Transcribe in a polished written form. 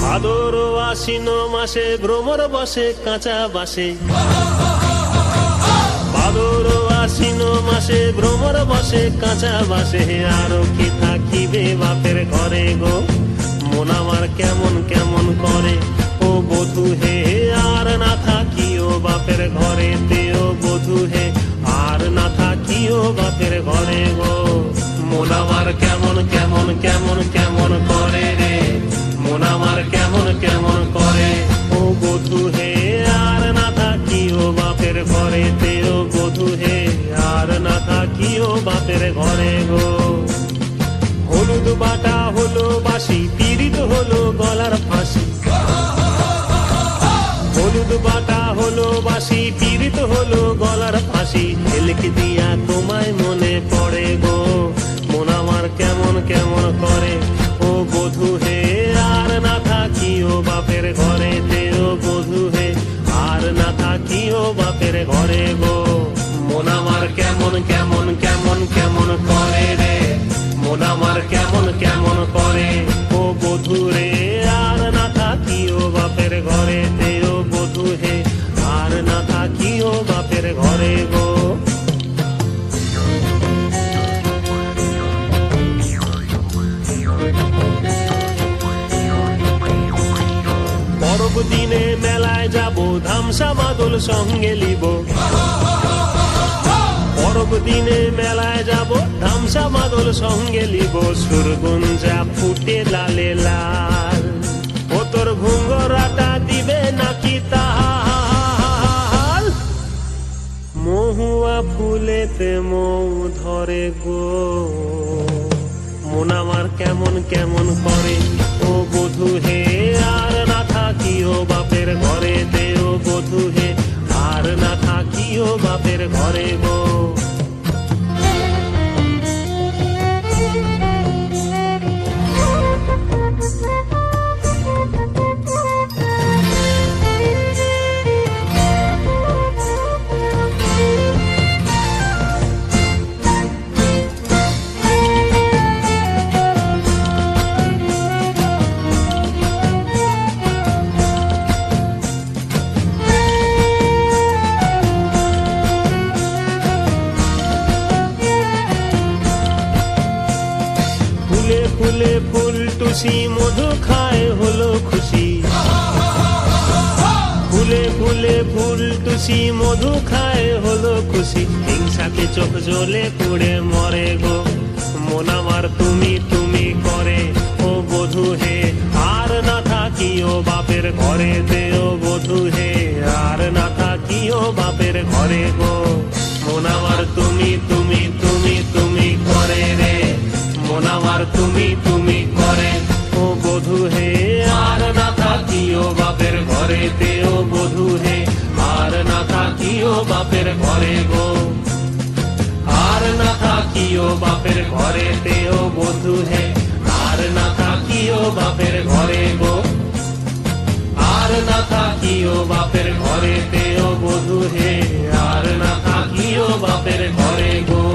ভাদর আশ্বিন মাসে ভ্রমর বসে কাঁচা বাসে, ভাদর আশ্বিন মাসে ভ্রমর বসে কাঁচা বাসে। আরো কি থাকিবে বাপের ঘরে গো, মন আমার কেমন কেমন করে ও বধূ হে। আর না থাকিও বাপের ঘরে তেও বধূ হে, আর না থাকিও বাপের ঘরে গো। মন আমার কেমন কেমন কেমন কেমন করে রে, মন আমার কেমন কেমন করে ও বধূ হে। আর না থাকিও বাপের ঘরে তেও বধূ হে, আর না থাকিও বাপের ঘরে গো। হলুদ বাটা হলো বাসি, পীড়িত হলো গলার ফাঁসি। হলুদ বাটা হলো বাসি, পীড়িত হলো গলার ফাঁসি। ঝিলক দিয়া তোমায় মনে পড়ে গো, মন আমার কেমন কেমন করে ও বধূ হে। আর না থাকিও বাপের ঘরে তেও বধূ হে, আর না থাকিও বাপের ঘরে গো। মন আমার কেমন কেমন কেমন কেমন করে রে, মন আমার কেমন কেমন করে ও বধূ রে। আর না থাকিও বাপের ঘরে তেও বধূ হে, আর না থাকিও বাপের ঘরে গো। পরব দিনে মেলায় যাব, ধামসা মাদল সঙ্গে লিব। পরব দিনে মেলায় যাব, ধামসা মাদল সঙ্গে লিব। সুরগুঞ্জা ফুটে লালে লাল, ও তোর ঘুঙ্গরাটা দিবে নাকি তাল। মহুয়া ফুলেতে মৌ ধরে গো, মন আমার কেমন কেমন করে ও বধূ হে। আর না থাকিও বাপের ঘরে তেও বধূ হে, আর না থাকিও বাপের ঘরে গো। ফুলে ফুল টুসি মধু খায় হলো খুশি। ফুলে ফুলে ফুল টুসি মধু খায় হলো খুশি। হিংসাতে চোখ জ্বলে পুড়ে মরে গো, মন আমার তুমি তুমি করে ও বধূ হে। আর না থাকিও বাপের ঘরে তেও বধূ হে, আর না থাকিও বাপের ঘরে গো। মন আমার তুমি তুমি তুমি তুমি করে রে, মন আমার তুমি তুমি করে ও বধূ হে। আর না থাকিও বাপের ঘরে তেও বধূ হে, আর না থাকিও বাপের ঘরে গো। আর না থাকিও বাপের ঘরে তেও বধূ হে, আর না থাকিও বাপের ঘরে গো। আর না থাকিও বাপের ঘরে তেও বধূ হে, আর না থাকিও বাপের ঘরে গো।